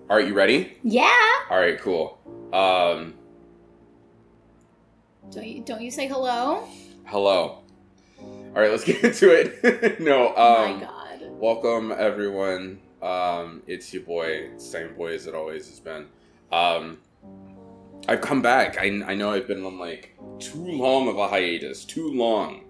All right, you ready? Yeah. All right, cool. Don't you say hello? Hello. All right, let's get into it. No. My God. Welcome everyone. It's your boy, same boy as it always has been. I've come back. I know I've been on like too long of a hiatus, too long.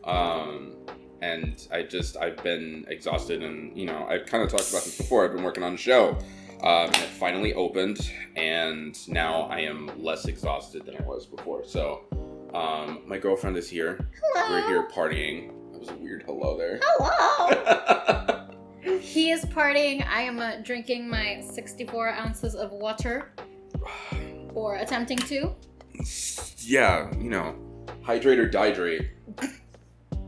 And I've been exhausted, and I've kind of talked about this before. I've been working on a show. It finally opened, and now I am less exhausted than I was before. So, my girlfriend is here. Hello. We're here partying. That was a weird hello there. Hello. He is partying. I am drinking my 64 ounces of water, or attempting to. Yeah, hydrate or dihydrate.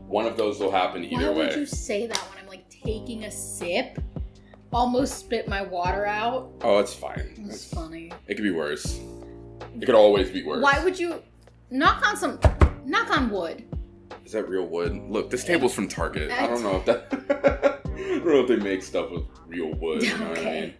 One of those will happen either way. Why would you say that when I'm like taking a sip? Almost spit my water out. Oh, it's fine. That's funny. It could be worse. It could always be worse. Why would you knock on wood? Is that real wood? Look, this table's from Target. I don't know if that. I don't know if they make stuff with real wood. You know what I mean?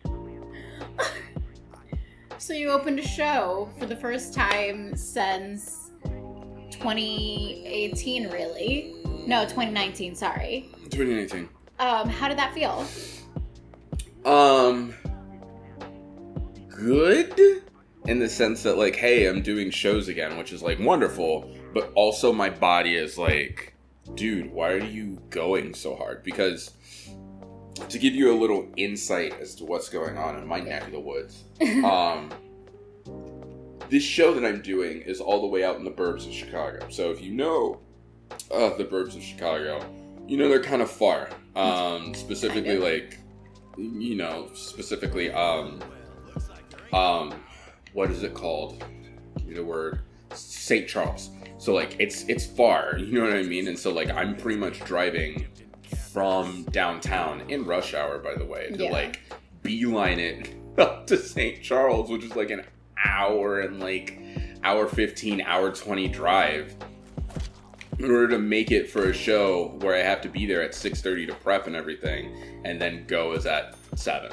So you opened a show for the first time since 2018, really? No, 2019. Sorry. 2019. How did that feel? Good in the sense that like, hey, I'm doing shows again, which is like wonderful, but also my body is like, dude, why are you going so hard? Because to give you a little insight as to what's going on in my neck of the woods, this show that I'm doing is all the way out in the burbs of Chicago. So if you know the burbs of Chicago, they're kind of far. Specifically like, what is it called? Give me the word. St. Charles. So like it's far, you know what I mean? And so like I'm pretty much driving from downtown in rush hour, by the way, to like beeline it up to St. Charles, which is like an hour and like hour 15, hour 20 drive in order to make it for a show where I have to be there at 6:30 to prep and everything, and then go is at 7.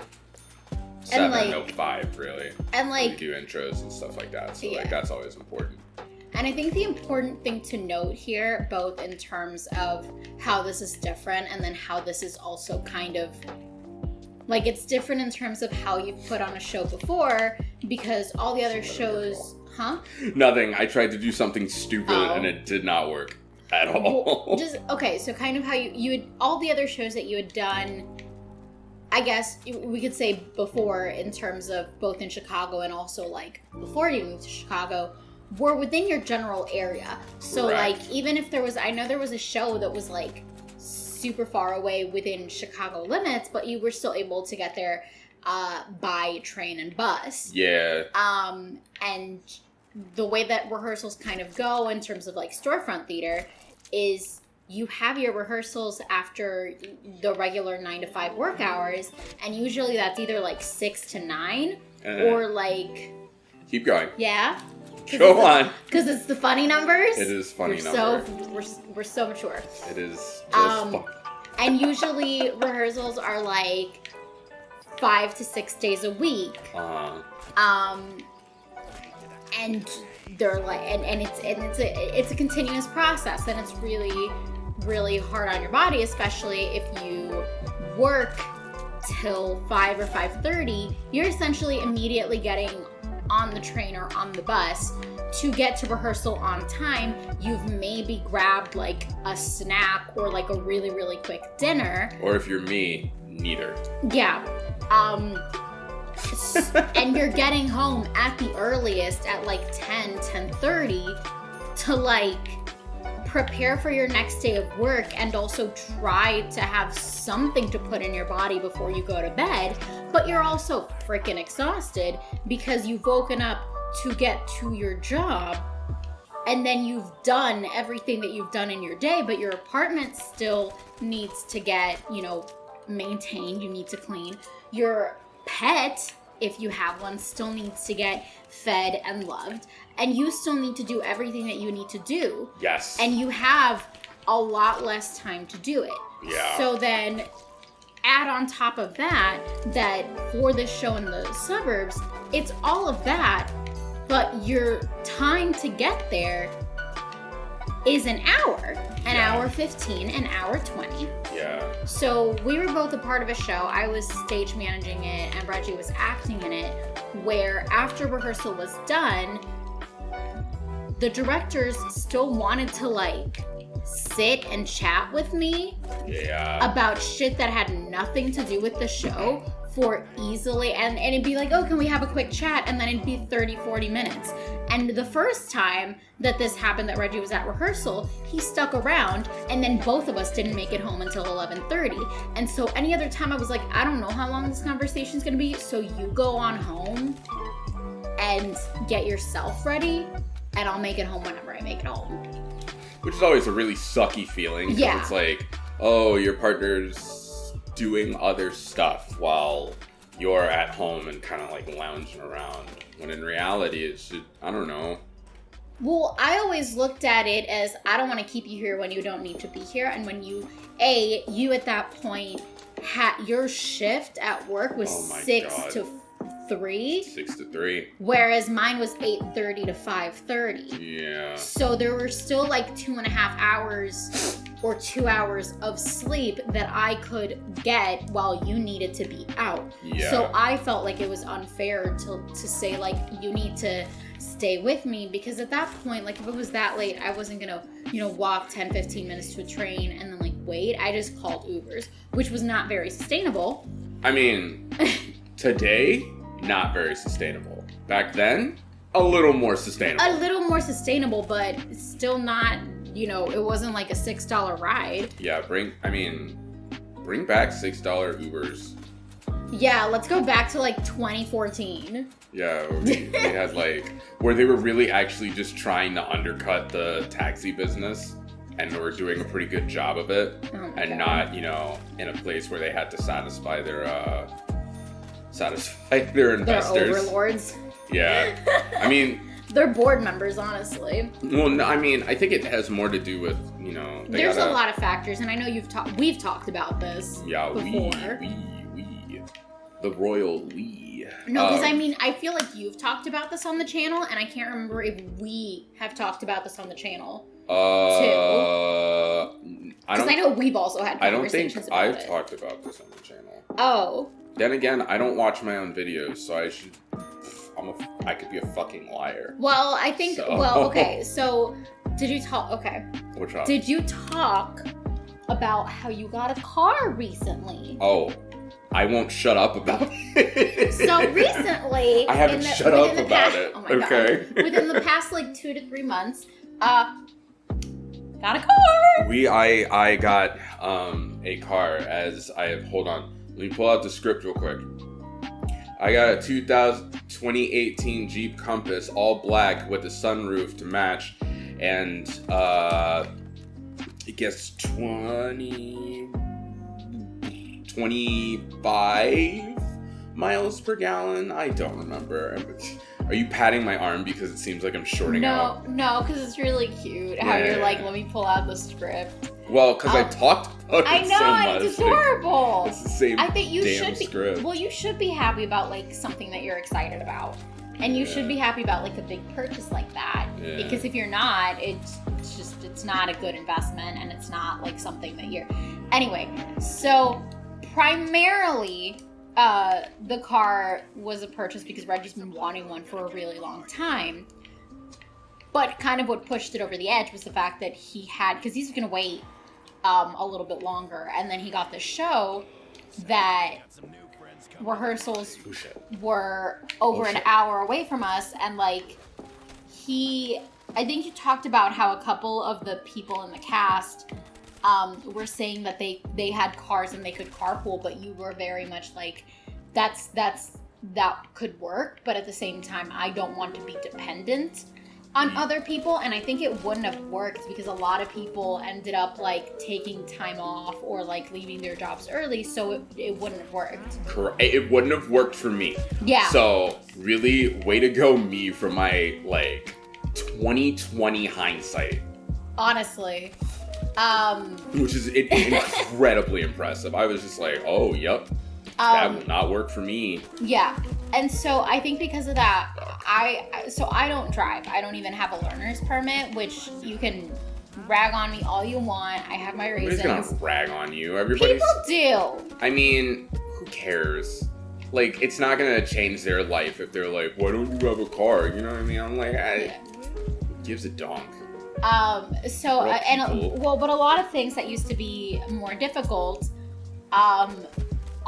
7:05 really. And like we do intros and stuff like that. So like that's always important. And I think the important thing to note here, both in terms of how this is different and then how this is also kind of like it's different in terms of how you've put on a show before, because all the other shows, Nothing. I tried to do something stupid and it did not work at all. Well, so kind of how you had all the other shows that you had done, I guess we could say before, in terms of both in Chicago and also like before you moved to Chicago, were within your general area. So like even if I know there was a show that was like super far away within Chicago limits, but you were still able to get there by train and bus. Yeah. And the way that rehearsals kind of go in terms of like storefront theater is you have your rehearsals after the regular 9 to 5 work hours, and usually that's either like 6 to 9 or like... Keep going. Yeah? Go on. Because it's the funny numbers. It is funny numbers. We're so mature. It is just fun. And usually rehearsals are like 5 to 6 days a week. And they're like, and it's a continuous process, and it's really, really hard on your body, especially if you work till 5 or 5:30. You're essentially immediately getting on the train or on the bus to get to rehearsal on time. You've maybe grabbed like a snack or like a really, really quick dinner. Or if you're me, neither. Yeah. And you're getting home at the earliest at like 10:30 to like prepare for your next day of work, and also try to have something to put in your body before you go to bed. But you're also freaking exhausted because you've woken up to get to your job, and then you've done everything that you've done in your day, but your apartment still needs to get, maintained. You need to clean. Your pet, if you have one, still needs to get fed and loved, and you still need to do everything that you need to do. Yes. And you have a lot less time to do it. Yeah. So then add on top of that for this show in the suburbs, it's all of that, but your time to get there is an hour, hour 15, an hour 20. Yeah. So we were both a part of a show. I was stage managing it and Reggie was acting in it, where after rehearsal was done, the directors still wanted to like sit and chat with me about shit that had nothing to do with the show for easily, and it'd be like, oh, can we have a quick chat? And then it'd be 30, 40 minutes. And the first time that this happened, that Reggie was at rehearsal, he stuck around, and then both of us didn't make it home until 11:30. And so any other time I was like, I don't know how long this conversation's gonna be, so you go on home and get yourself ready, and I'll make it home whenever I make it home. Which is always a really sucky feeling. Yeah. It's like, oh, your partner's doing other stuff while you're at home and kind of like lounging around. When in reality, it should, I don't know. Well, I always looked at it as, I don't want to keep you here when you don't need to be here. And when you at that point, your shift at work was 6 to 3. 6 to 3. Whereas mine was 8:30 to 5:30. Yeah. So there were still like 2.5 hours or 2 hours of sleep that I could get while you needed to be out. Yeah. So I felt like it was unfair to say like, you need to stay with me, because at that point, like if it was that late, I wasn't gonna, walk 10, 15 minutes to a train and then like wait. I just called Ubers, which was not very sustainable. I mean, today, not very sustainable. Back then, a little more sustainable. A little more sustainable, but still not, it wasn't like a $6 ride. Yeah, bring back $6 Ubers. Yeah, let's go back to like 2014. Yeah, we had like, where they were really actually just trying to undercut the taxi business, and were doing a pretty good job of it, and not, in a place where they had to satisfy their investors. Their overlords. Yeah. I mean, they're board members, honestly. Well, no, I mean, I think it has more to do with, there's a lot of factors, and I know we've talked about this before. The royal we. No, because I feel like you've talked about this on the channel, and I can't remember if we have talked about this on the channel too. Because I know we've also had conversations about it. I don't think I've talked about this on the channel. Oh. Then again, I don't watch my own videos, so I could be a fucking liar. Well, I think, so did you talk, Which one? Did you talk about how you got a car recently? Oh, I won't shut up about it. So recently, I haven't shut up about it. Oh my God. Within the past like 2 to 3 months, got a car. I got a car as I have. Hold on, let me pull out the script real quick. I got a 2018 Jeep Compass, all black with a sunroof to match, and it gets 25 miles per gallon. I don't remember. Are you patting my arm because it seems like I'm shorting out? No, because it's really cute how you're like, let me pull out the script. Well, because I talked about it so much. I know, it's adorable. It's the same I think you damn should be, script. Well, you should be happy about like something that you're excited about. And you should be happy about like a big purchase like that. Yeah. Because if you're not, it's not a good investment, and it's not like something that you're... Anyway, so primarily... the car was a purchase because Reggie's been wanting one for a really long time. But kind of what pushed it over the edge was the fact that because he's going to wait a little bit longer. And then he got the show that rehearsals were over an hour away from us. And like, I think you talked about how a couple of the people in the cast were saying that they had cars and they could carpool, but you were very much like, that could work, but at the same time, I don't want to be dependent on other people, and I think it wouldn't have worked because a lot of people ended up like taking time off or like leaving their jobs early, so it wouldn't have worked. Correct. It wouldn't have worked for me. Yeah. So really, way to go me for my like 2020 hindsight. Honestly. Which is incredibly impressive. I was just like, oh, yep, that will not work for me. Yeah. And so I think because of that, I don't drive. I don't even have a learner's permit, which you can rag on me all you want. I have my reasons. Nobody's gonna rag on you. People do. I mean, who cares? Like, it's not gonna change their life if they're like, why don't you have a car? You know what I mean? I'm like, who gives a donk? But a lot of things that used to be more difficult,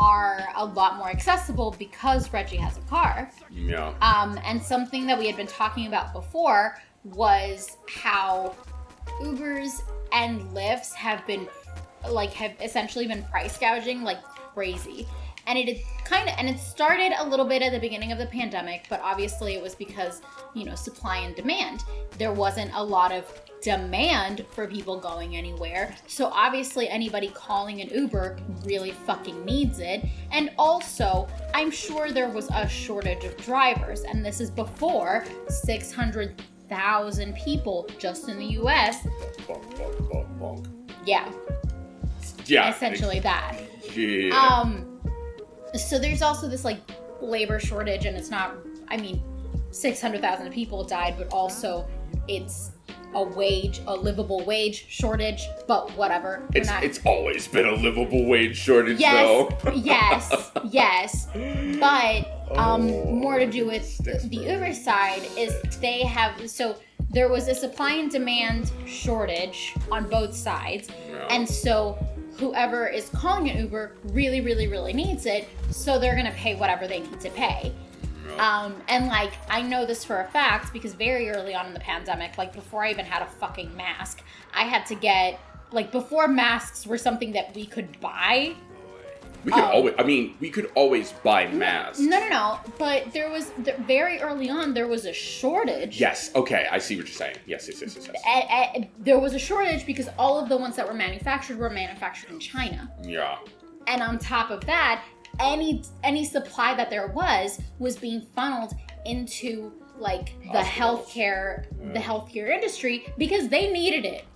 are a lot more accessible because Reggie has a car. Yeah. And something that we had been talking about before was how Ubers and Lyfts have essentially been price gouging like crazy. And it started a little bit at the beginning of the pandemic, but obviously it was because, supply and demand. There wasn't a lot of demand for people going anywhere. So obviously anybody calling an Uber really fucking needs it. And also, I'm sure there was a shortage of drivers. And this is before 600,000 people just in the US. Yeah. Yeah. Essentially that. Yeah. So there's also this labor shortage, and it's not, 600,000 people died, but also it's a livable wage shortage, but whatever. It's always been a livable wage shortage, though. Yes. But more to do with the Uber side is there was a supply and demand shortage on both sides, and so whoever is calling an Uber really, really, really needs it, so they're gonna pay whatever they need to pay. And I know this for a fact because very early on in the pandemic, before I even had a fucking mask, I had to get, before masks were something that we could buy. We could always buy masks. No. But very early on, there was a shortage. Yes. Okay. I see what you're saying. Yes. There was a shortage because all of the ones that were manufactured in China. Yeah. And on top of that, any supply that there was being funneled into the healthcare industry because they needed it.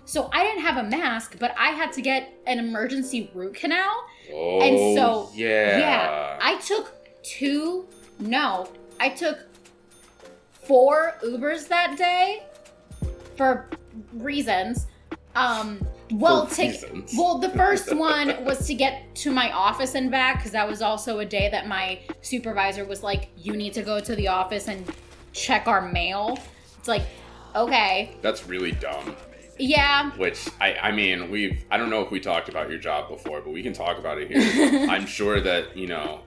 So I didn't have a mask, but I had to get an emergency root canal. Oh, and so yeah. I took 4 Ubers that day for reasons. The first one was to get to my office and back, because that was also a day that my supervisor was like, you need to go to the office and check our mail. It's like, okay. That's really dumb. Yeah. Which, I don't know if we talked about your job before, but we can talk about it here. I'm sure that,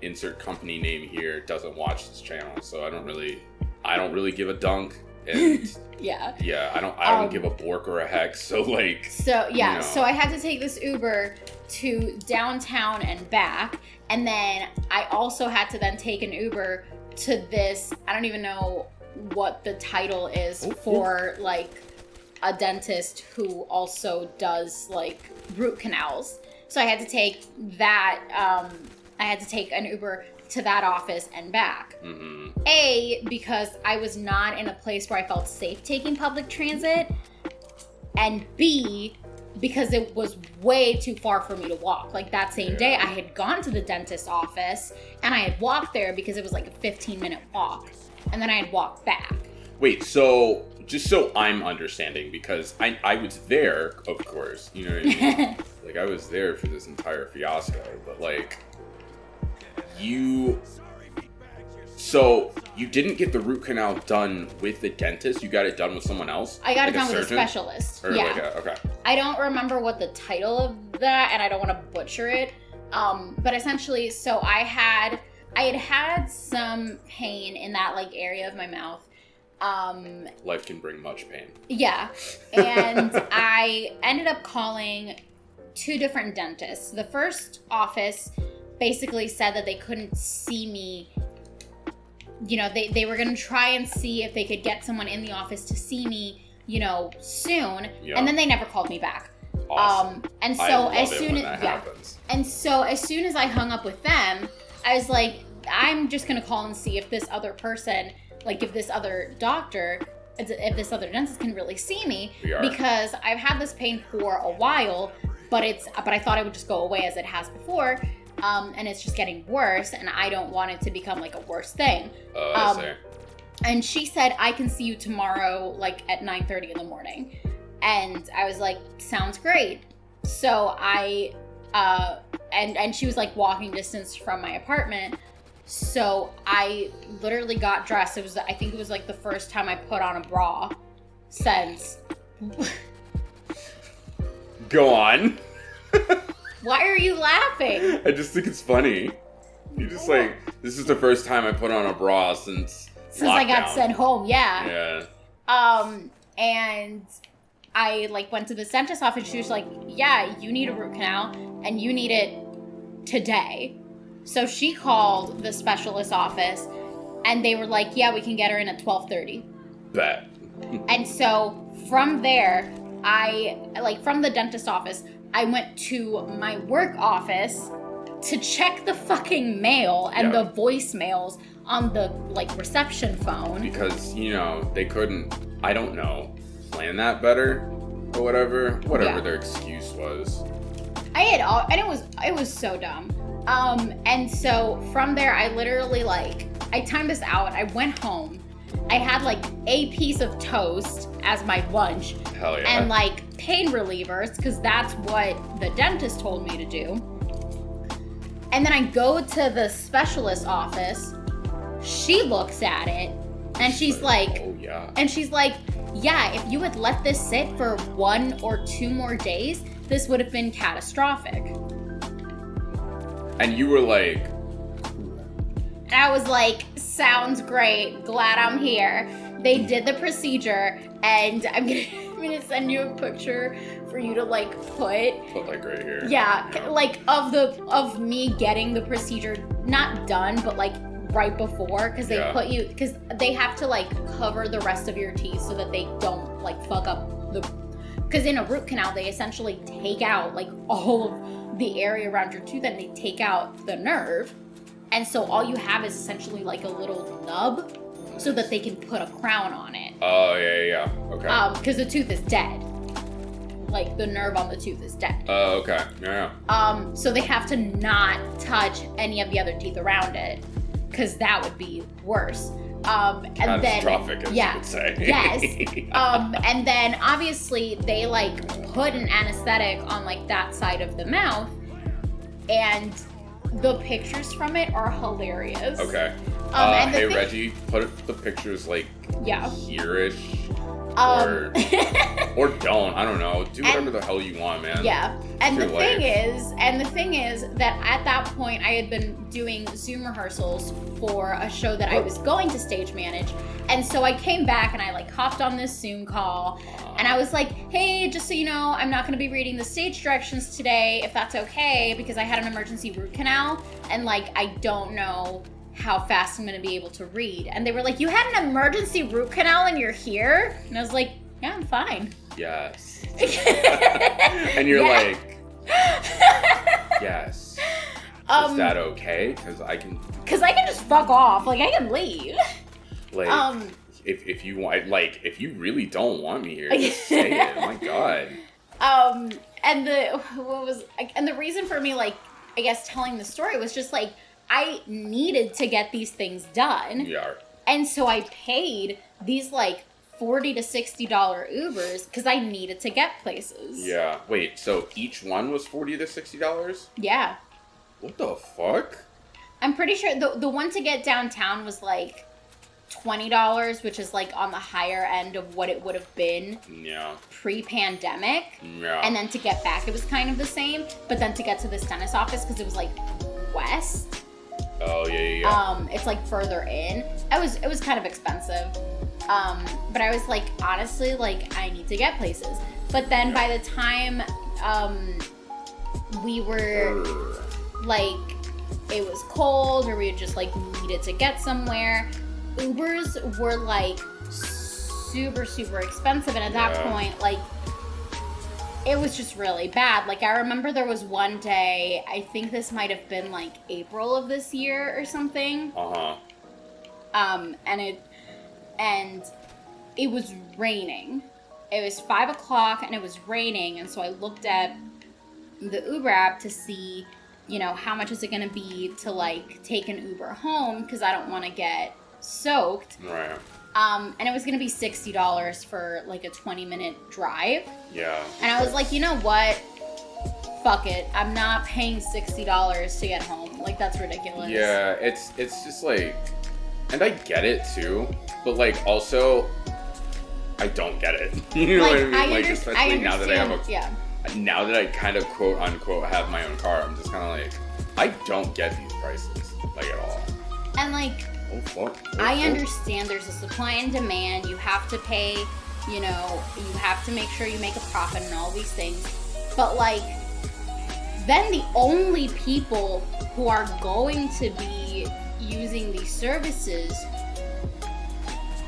insert company name here doesn't watch this channel, so I don't really give a dunk. And yeah, I don't give a bork or a hex. So so I had to take this Uber to downtown and back, and then I also had to then take an Uber to this, I don't even know what the title is for a dentist who also does root canals. So I had to take that, I had to take an Uber to that office and back. Mm-hmm. A, because I was not in a place where I felt safe taking public transit, and B, because it was way too far for me to walk. That same day, I had gone to the dentist's office, and I had walked there because it was a 15-minute walk, and then I had walked back. Wait, so just so I'm understanding, because I was there, of course, you know what I mean? I was there for this entire fiasco, but So you didn't get the root canal done with the dentist? You got it done with someone else? I got it done with a specialist. Or okay. I don't remember what the title of that, and I don't want to butcher it. But essentially, so I had some pain in that area of my mouth. Life can bring much pain. Yeah, and I ended up calling 2 different dentists. The first office basically said that they couldn't see me. They were going to try and see if they could get someone in the office to see me, soon. Yeah. And then they never called me back. Awesome. And so as soon as I hung up with them, I was like, I'm just going to call and see if this other person, if this other doctor if this other dentist can really see me, We are. because I've had this pain for a while, but I thought it would just go away as it has before, and it's just getting worse, and I don't want it to become like a worse thing. I see. And she said, I can see you tomorrow, like at 9:30 in the morning. And I was like, sounds great. So I, and she was like walking distance from my apartment. So I literally got dressed. I think it was like the first time I put on a bra since. Go on. Why are you laughing? I just think it's funny. You're just like, this is the first time I put on a bra since I got lockdown. sent home, yeah. Yeah. And I like went to the dentist's office. She was like, yeah, you need a root canal and you need it today. So she called the specialist office and they were like, yeah, we can get her in at 12:30. Bet. And so from there, from the dentist office, I went to my work office to check the fucking mail and the voicemails on the like reception phone. Because, they couldn't, I don't know, plan that better or whatever their excuse was. And it was so dumb. And so from there, I literally I timed this out. I went home. I had like a piece of toast as my lunch. Hell yeah. And like pain relievers, because that's what the dentist told me to do. And then I go to the specialist office. She looks at it and she's like, oh yeah. And she's like, yeah, if you had let this sit for 1 or 2 more days, this would have been catastrophic. And you were like... And I was like, sounds great. Glad I'm here. They did the procedure, and I'm gonna send you a picture for you to like put like right here. Yeah, like of me getting the procedure not done, but like right before, because because they have to like cover the rest of your teeth so that they don't like fuck up because in a root canal they essentially take out like all of the area around your tooth and they take out the nerve, and so all you have is essentially like a little nub so that they can put a crown on it. Oh yeah. Okay. Because the tooth is dead. Like the nerve on the tooth is dead. Oh, okay. Yeah. So they have to not touch any of the other teeth around it, because that would be worse. And catastrophic, then, as you would say. Yes. And then obviously they like put an anesthetic on like that side of the mouth, and the pictures from it are hilarious. Okay. And hey Reggie, put the pictures like here-ish. Or don't. I don't know. Do whatever the hell you want, man. Yeah. And the thing is that at that point I had been doing Zoom rehearsals for a show that I was going to stage manage. And so I came back and I like hopped on this Zoom call and I was like, hey, just so you know, I'm not going to be reading the stage directions today, if that's okay, because I had an emergency root canal and like I don't know how fast I'm going to be able to read. And they were like, you had an emergency root canal and you're here? And I was like, yeah, I'm fine. Yes. And you're like, yes. Is that okay? Because I can just fuck off. Like, I can leave. Like, if you want, like, if you really don't want me here, just say it. My God. And the reason for me, like, I guess telling the story was just like, I needed to get these things done. Yeah. And so I paid these like $40 to $60 Ubers because I needed to get places. Yeah. Wait, so each one was $40 to $60? Yeah. What the fuck? I'm pretty sure the one to get downtown was like $20, which is like on the higher end of what it would have been pre-pandemic. Yeah. And then to get back, it was kind of the same. But then to get to this dentist office, because it was like west. Oh yeah. It's like further in. It was kind of expensive. But I was like, honestly, like I need to get places. But then by the time we were like, it was cold or we just like needed to get somewhere, Ubers were like super, super expensive. And at that point, like it was just really bad. Like I remember there was one day, I think this might have been like April of this year or something. Uh-huh. And it was raining. It was 5 o'clock and it was raining. And so I looked at the Uber app to see, you know, how much is it going to be to like take an Uber home because I don't want to get soaked. Right. And it was going to be $60 for like a 20-minute drive. Yeah. And I was like, you know what? Fuck it. I'm not paying $60 to get home. Like, that's ridiculous. Yeah, it's just like, and I get it too, but like also, I don't get it. You know like, what I mean? Like, especially now that I have yeah. Now that I kind of quote unquote have my own car, I'm just kind of like, I don't get these prices like at all. And like, I understand there's a supply and demand. You have to pay, you know, you have to make sure you make a profit and all these things. But like, then the only people who are going to be using these services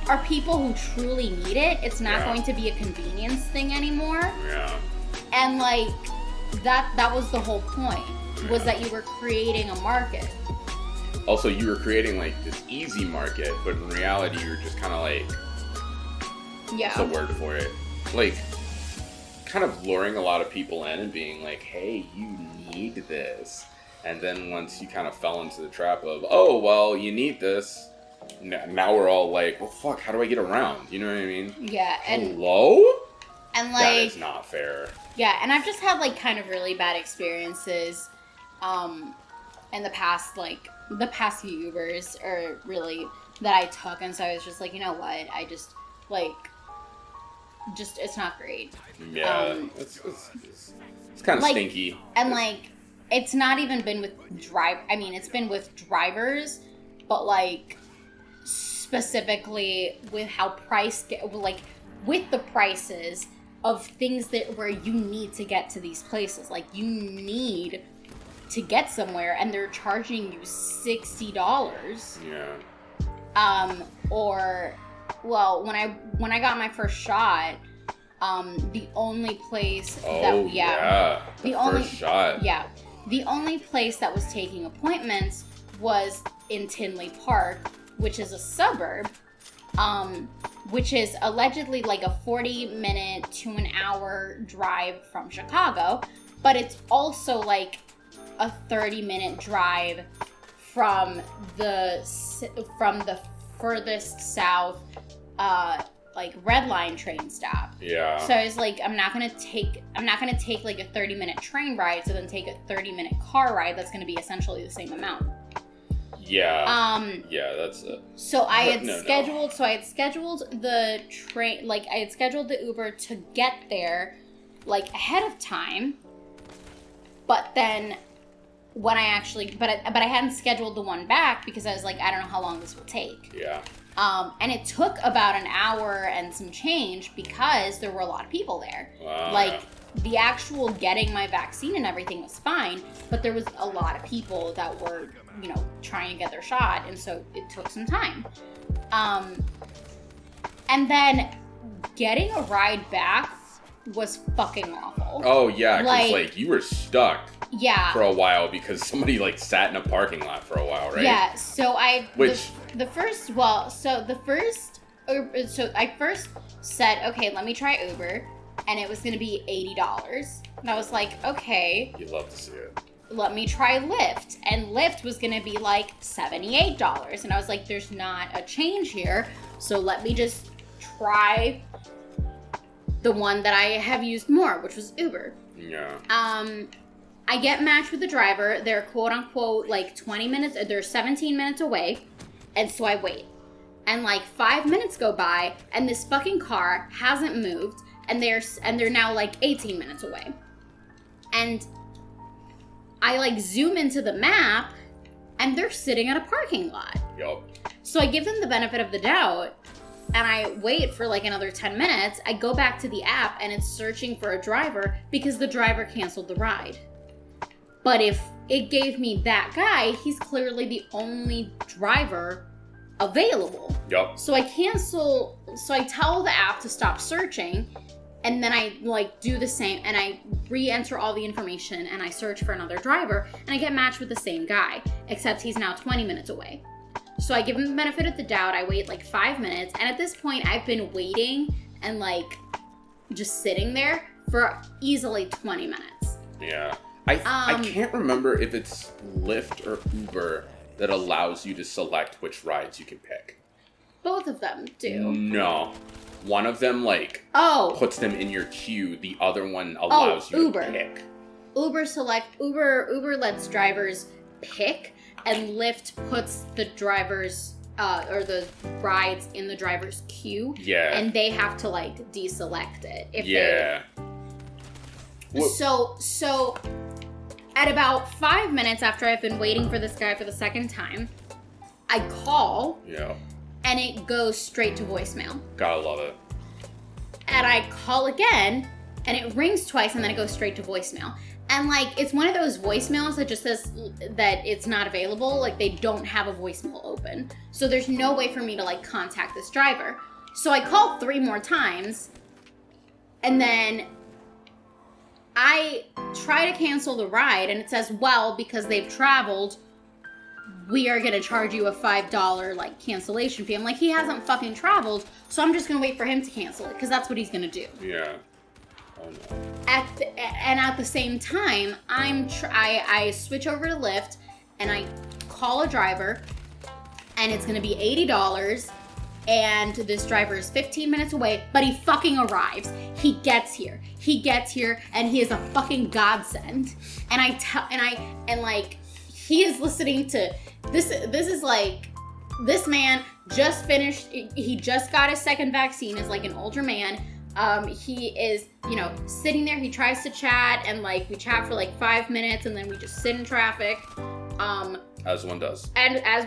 are people who truly need it. It's not going to be a convenience thing anymore. Yeah. And like, that was the whole point, was that you were creating a market. Also, you were creating like this easy market, but in reality, you're just kind of like, what's the word for it? Like, kind of luring a lot of people in and being like, hey, you need this. And then once you kind of fell into the trap of, oh, well, you need this, now we're all like, well, fuck, how do I get around? You know what I mean? Yeah. And hello? And like, that is not fair. Yeah, and I've just had like kind of really bad experiences in the past few Ubers, or really that I took, and so I was just like, you know what, I just it's not great. Yeah, it's kind of like, stinky. And like, it's not even been with it's been with drivers, but like specifically with how with the prices of things where you need to get to these places. Like, you need to get somewhere and they're charging you $60. Yeah. Or, well, when I got my first shot, the only place the only place that was taking appointments was in Tinley Park, which is a suburb, which is allegedly like a 40-minute to an hour drive from Chicago, but it's also like a 30-minute drive from the furthest south, like Red Line train stop. Yeah. So I was like, I'm not gonna take like a 30-minute train ride, so then take a 30-minute car ride. That's gonna be essentially the same amount. Yeah. Yeah, that's it. So I had scheduled the train, like I had scheduled the Uber to get there like ahead of time. But then when I actually but I hadn't scheduled the one back because I was like, I don't know how long this will take. Yeah. And it took about an hour and some change because there were a lot of people there. Wow. Like, the actual getting my vaccine and everything was fine, but there was a lot of people that were, you know, trying to get their shot, and so it took some time. And then getting a ride back was fucking awful. Oh yeah, because like you were stuck. Yeah. For a while because somebody like sat in a parking lot for a while, right? Yeah. So I I first said, okay, let me try Uber, and it was going to be $80. And I was like, okay. You'd love to see it. Let me try Lyft. And Lyft was going to be like $78. And I was like, there's not a change here. So let me just try the one that I have used more, which was Uber. Yeah. I get matched with the driver. They're quote unquote like 20 minutes, they're 17 minutes away. And so I wait. And like 5 minutes go by and this fucking car hasn't moved. And they're now like 18 minutes away. And I like zoom into the map and they're sitting at a parking lot. Yup. So I give them the benefit of the doubt and I wait for like another 10 minutes. I go back to the app and it's searching for a driver because the driver canceled the ride. But if it gave me that guy, he's clearly the only driver available. Yup. So I tell the app to stop searching, and then I like do the same, and I re-enter all the information, and I search for another driver, and I get matched with the same guy, except he's now 20 minutes away. So I give him the benefit of the doubt. I wait like 5 minutes. And at this point, I've been waiting and like just sitting there for easily 20 minutes. Yeah. I can't remember if it's Lyft or Uber that allows you to select which rides you can pick. Both of them do. No. One of them, like, puts them in your queue. The other one allows you to pick. Uber lets drivers pick, and Lyft puts the drivers, or the rides in the driver's queue. Yeah. And they have to, like, deselect it. So, at about 5 minutes after I've been waiting for this guy for the second time, I call. Yeah. And it goes straight to voicemail. Gotta love it. And I call again, and it rings twice, and then it goes straight to voicemail. And, like, it's one of those voicemails that just says that it's not available. Like, they don't have a voicemail open. So there's no way for me to, like, contact this driver. So I called 3 more times, and then I try to cancel the ride, and it says, well, because they've traveled, we are going to charge you a $5, like, cancellation fee. I'm like, he hasn't fucking traveled, so I'm just going to wait for him to cancel it, because that's what he's going to do. Yeah. Oh, no. At the same time, I switch over to Lyft, and I call a driver, and it's going to be $80, and this driver is 15 minutes away, but he fucking arrives. He gets here, and he is a fucking godsend. And like, he is listening to this is like, this man just finished, he just got his second vaccine as like an older man. He is, sitting there, he tries to chat, and like we chat for like 5 minutes, and then we just sit in traffic. As one does. And as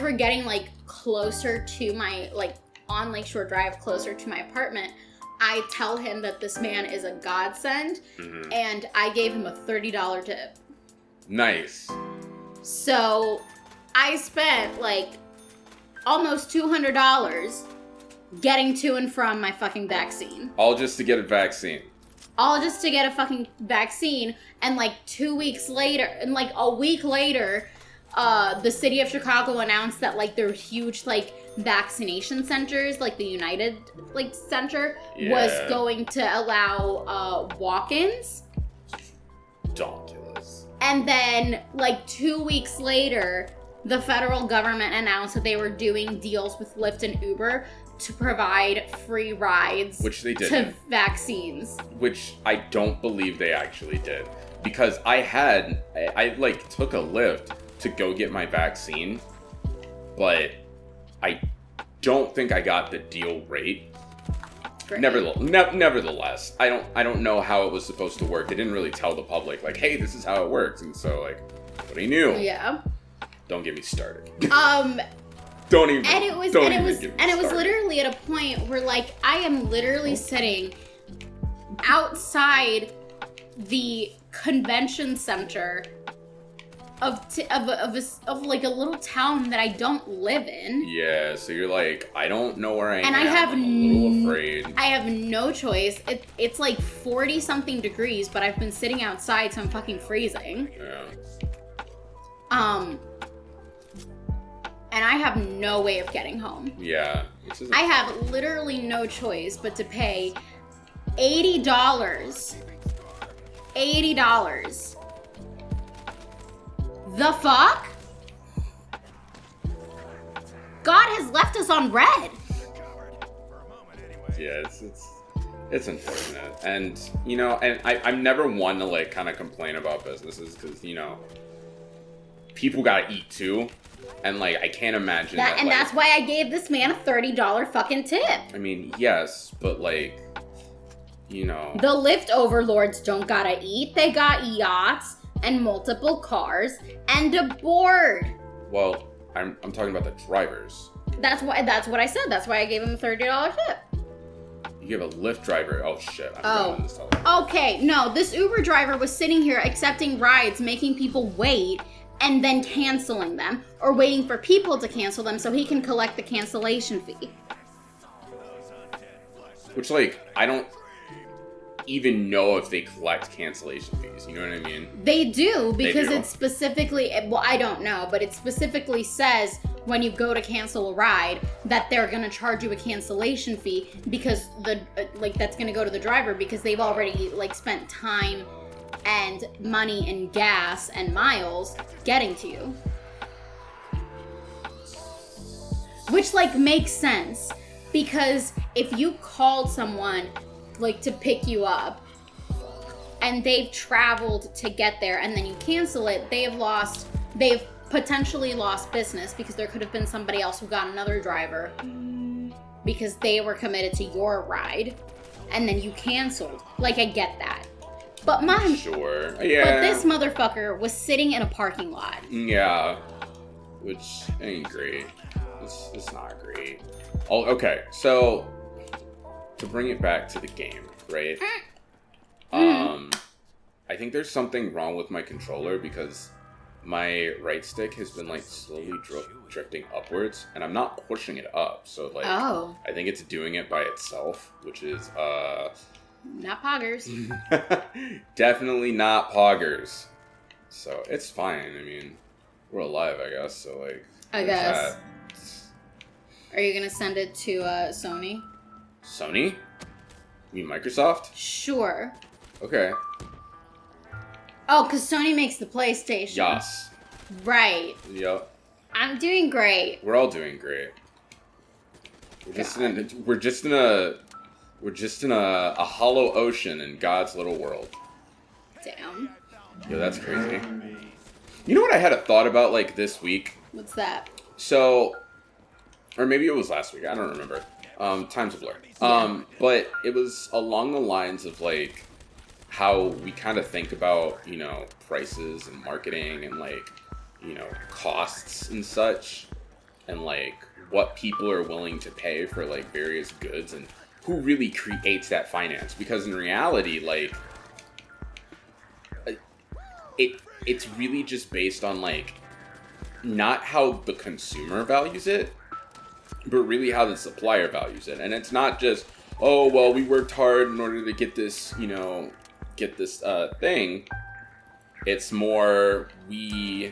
we're getting like closer to my, like on Lakeshore Drive, closer to my apartment, I tell him that this man is a godsend, and I gave him a $30 tip. Nice. So I spent like almost $200 getting to and from my fucking vaccine. All just to get a vaccine. And like 2 weeks later, and like a week later, the city of Chicago announced that like their huge like vaccination centers, like the United like Center, was going to allow walk-ins. Ridiculous. And then like 2 weeks later, the federal government announced that they were doing deals with Lyft and Uber to provide free rides, which they did, to vaccines. Which I don't believe they actually did, because I like took a Lyft to go get my vaccine, but I don't think I got the deal rate. Nevertheless, I don't know how it was supposed to work. They didn't really tell the public, like, hey, this is how it works, and so like, nobody knew. Yeah. Don't get me started. Don't even. And it was literally at a point where like I am literally sitting outside the convention center of like a little town that I don't live in. Yeah, so you're like, I don't know where I am. And I'm a little afraid. I have no choice. It's like 40 something degrees, but I've been sitting outside, so I'm fucking freezing. Yeah. And I have no way of getting home. Yeah. I have literally no choice but to pay $80. $80. The fuck? God has left us on red. Yeah, it's unfortunate. And, and I'm never one to, like, kind of complain about businesses because, people gotta eat too. And, like, I can't imagine that. And like, that's why I gave this man a $30 fucking tip. I mean, yes, but, like, The Lyft overlords don't gotta eat. They got yachts and multiple cars and a board. Well, I'm talking about the drivers. That's what I said. That's why I gave him a $30 tip. You gave a Lyft driver. Oh, shit. Okay. No, this Uber driver was sitting here accepting rides, making people wait, and then canceling them, or waiting for people to cancel them so he can collect the cancellation fee. Which, like, even know if they collect cancellation fees. You know what I mean? They do, because They do. it specifically, well, I don't know, but it specifically says when you go to cancel a ride that they're going to charge you a cancellation fee, because that's going to go to the driver, because they've already like spent time and money and gas and miles getting to you. Which like makes sense, because if you called someone like to pick you up and they've traveled to get there and then you cancel it, they've potentially lost business, because there could have been somebody else who got another driver because they were committed to your ride and then you canceled. Like, I get that. But Sure. Yeah. But this motherfucker was sitting in a parking lot. Yeah. Which ain't great. It's not great. Oh, okay, so to bring it back to the game, right? I think there's something wrong with my controller, because my right stick has been like slowly drifting upwards, and I'm not pushing it up. So like, I think it's doing it by itself, which is not poggers. Definitely not poggers. So it's fine. I mean, we're alive, I guess. So like, I guess. Are you gonna send it to Sony? Sony? You mean Microsoft? Sure. Okay. Oh, because Sony makes the PlayStation. Yes. Right. Yep. I'm doing great. We're all doing great. We're just in a hollow ocean in God's little world. Damn. Yo, that's crazy. You know what I had a thought about like this week? What's that? So, or maybe it was last week. I don't remember. Time's a blur. But it was along the lines of like how we kind of think about, you know, prices and marketing and like, you know, costs and such, and like what people are willing to pay for like various goods, and who really creates that finance. Because in reality, like, it's really just based on like not how the consumer values it, but really how the supplier values it. And it's not just, oh, well, we worked hard in order to get this, you know, thing. It's more, we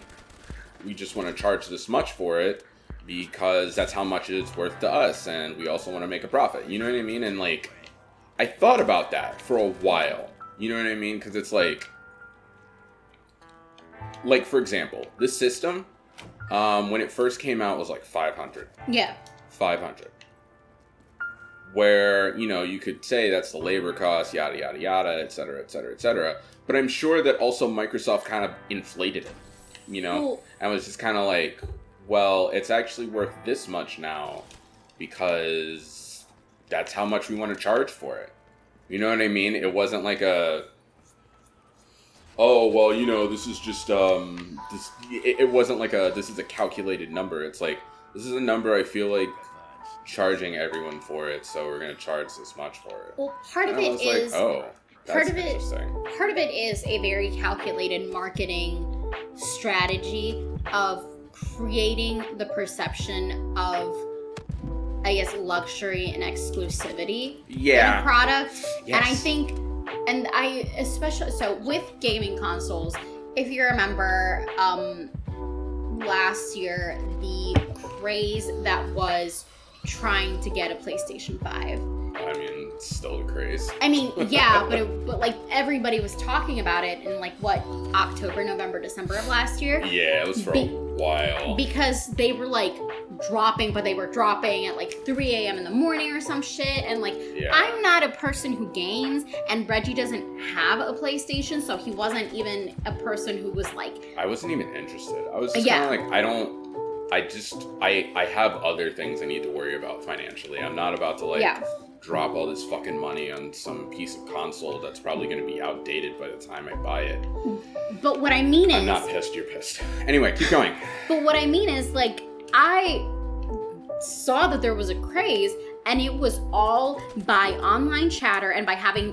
just want to charge this much for it because that's how much it's worth to us, and we also want to make a profit. You know what I mean? And like, I thought about that for a while. You know what I mean? Because it's like for example, this system, when it first came out, was like $500. Yeah. $500. Where, you know, you could say that's the labor cost, yada, yada, yada, et cetera, et cetera, et cetera. But I'm sure that also Microsoft kind of inflated it, you know? Cool. And was just kind of like, well, it's actually worth this much now because that's how much we want to charge for it. You know what I mean? It wasn't like a, oh, well, you know, this is just, it wasn't like a, this is a calculated number. It's like, this is a number I feel like charging everyone for it, so we're going to charge this much for it. Well, part of it is, like, oh, that's interesting. Part of it is a very calculated marketing strategy of creating the perception of, I guess, luxury and exclusivity in a product. Yes. And I think, and I especially, so with gaming consoles, if you remember last year, the craze that was trying to get a PlayStation 5. I mean, it's still the craze. I mean, yeah, but like everybody was talking about it in like what, October, November, December of last year. Yeah, it was for a while. Because they were like dropping, but they were dropping at like 3 a.m. in the morning or some shit. And like, I'm not a person who games, and Reggie doesn't have a PlayStation, so he wasn't even a person who was like, I wasn't even interested. I was just kind of like, I have other things I need to worry about financially. I'm not about to like drop all this fucking money on some piece of console that's probably going to be outdated by the time I buy it. But what I mean is, I'm not pissed, you're pissed. Anyway, keep going. But what I mean is, like, I saw that there was a craze, and it was all by online chatter and by having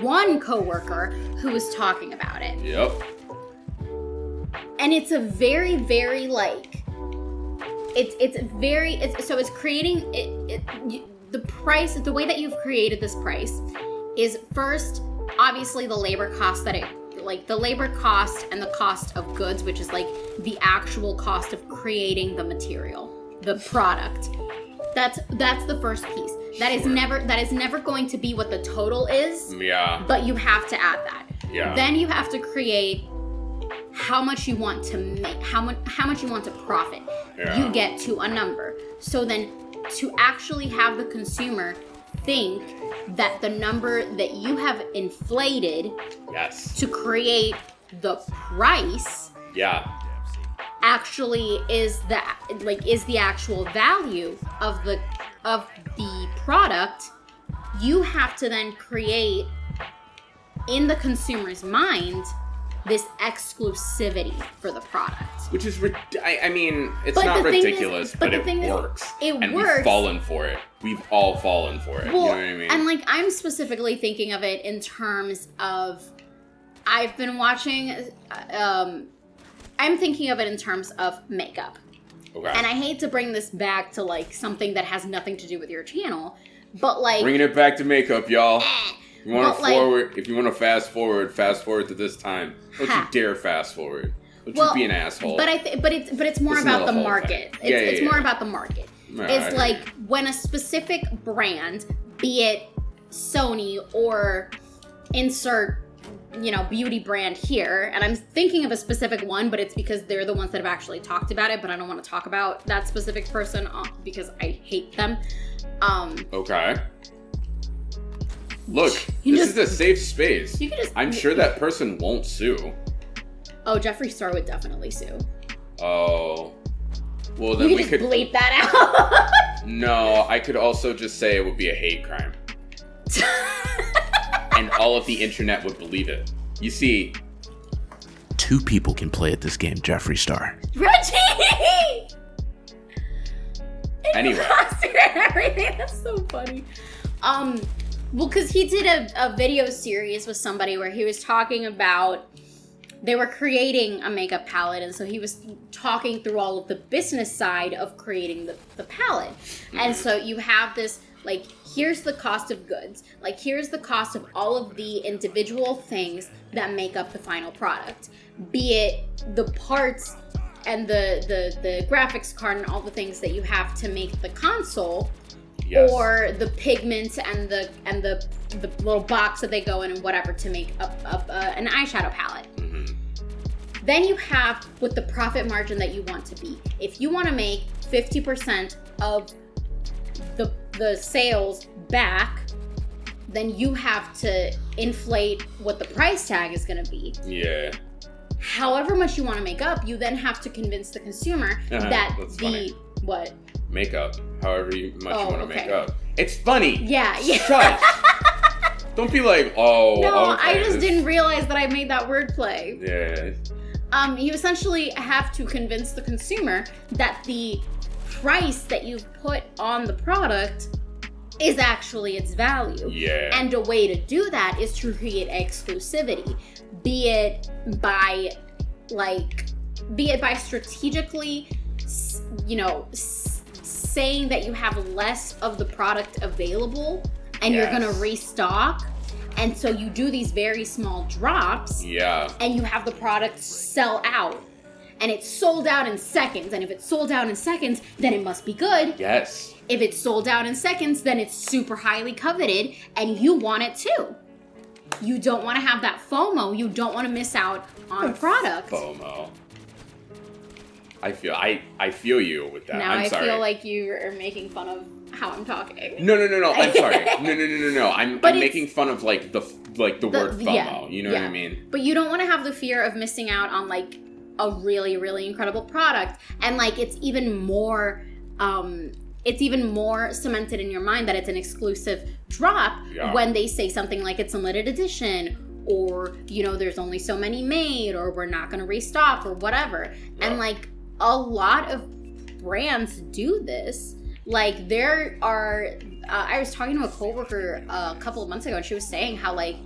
one coworker who was talking about it. Yep. And it's a very, very like, it's creating the price. The way that you've created this price is first, obviously the labor cost the labor cost and the cost of goods, which is like the actual cost of creating the material, the product. That's the first piece. That is never going to be what the total is. Yeah. But you have to add that. Yeah. Then you have to create how much you want to make, how much you want to profit. Yeah. You get to a number. So then to actually have the consumer think that the number that you have inflated to create the price actually is the actual value of the product, you have to then create in the consumer's mind this exclusivity for the product. Which is, I mean, it's not ridiculous, but it works. And we've fallen for it. We've all fallen for it. Well, you know what I mean? And like, I'm specifically thinking of it in terms of, I've been watching, I'm thinking of it in terms of makeup. Okay. And I hate to bring this back to like something that has nothing to do with your channel, but like... Bringing it back to makeup, y'all. You want to forward? If you want to fast forward to this time. Don't you dare fast forward. Don't you be an asshole. But it's more about the market. It's more about the market. It's like when a specific brand, be it Sony or insert, beauty brand here, and I'm thinking of a specific one, but it's because they're the ones that have actually talked about it, but I don't want to talk about that specific person because I hate them. Okay. Look, this is a safe space. I'm sure that person won't sue. Oh, Jeffree Star would definitely sue. Oh. Well, then we could bleep that out. No, I could also just say it would be a hate crime. And all of the internet would believe it. You see, 2 people can play at this game, Jeffree Star. Reggie! Anyway. Everything. That's so funny. Well, because he did a video series with somebody where he was talking about, they were creating a makeup palette, and so he was talking through all of the business side of creating the palette. And so you have this, like, here's the cost of goods. Like, here's the cost of all of the individual things that make up the final product. Be it the parts and the graphics card and all the things that you have to make the console. Yes. Or the pigments and the little box that they go in and whatever to make up an eyeshadow palette. Mm-hmm. Then you have what the profit margin that you want to be. If you want to make 50% of the sales back, then you have to inflate what the price tag is going to be. Yeah. However much you want to make up, you then have to convince the consumer that what? Makeup, however much you want to make up. It's funny. Yeah. Shut. Don't be like, oh. No, okay, I just didn't realize that I made that wordplay. Yeah. You essentially have to convince the consumer that the price that you've put on the product is actually its value. Yeah. And a way to do that is to create exclusivity, be it by strategically, saying that you have less of the product available and you're gonna restock, and so you do these very small drops, and you have the product sell out, and it's sold out in seconds, and if it's sold out in seconds, then it must be good. Yes. If it's sold out in seconds, then it's super highly coveted, and you want it too. You don't want to have that FOMO. You don't want to miss out on product. FOMO. I feel you with that. Now I'm sorry. I feel like you are making fun of how I'm talking. No. I'm sorry. No. I'm making fun of like the word FOMO. You know what I mean? But you don't want to have the fear of missing out on like a really, really incredible product, and like it's even more cemented in your mind that it's an exclusive drop when they say something like it's a limited edition, or there's only so many made, or we're not going to restock, or whatever. And like a lot of brands do this. Like there are I was talking to a coworker a couple of months ago, and she was saying how like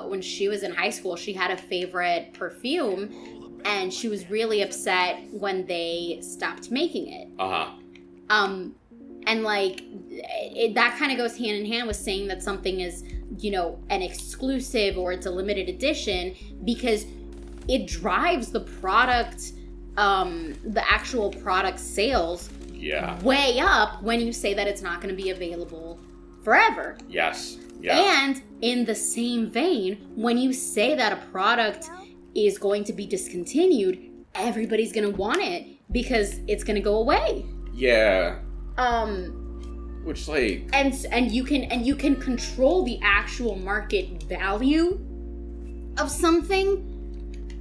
when she was in high school, she had a favorite perfume, and she was really upset when they stopped making it. And like that kind of goes hand in hand with saying that something is an exclusive or it's a limited edition, because it drives the product, the actual product sales way up when you say that it's not going to be available forever. Yes. Yeah. And in the same vein, when you say that a product is going to be discontinued, everybody's going to want it because it's going to go away. Yeah. Which like and you can control the actual market value of something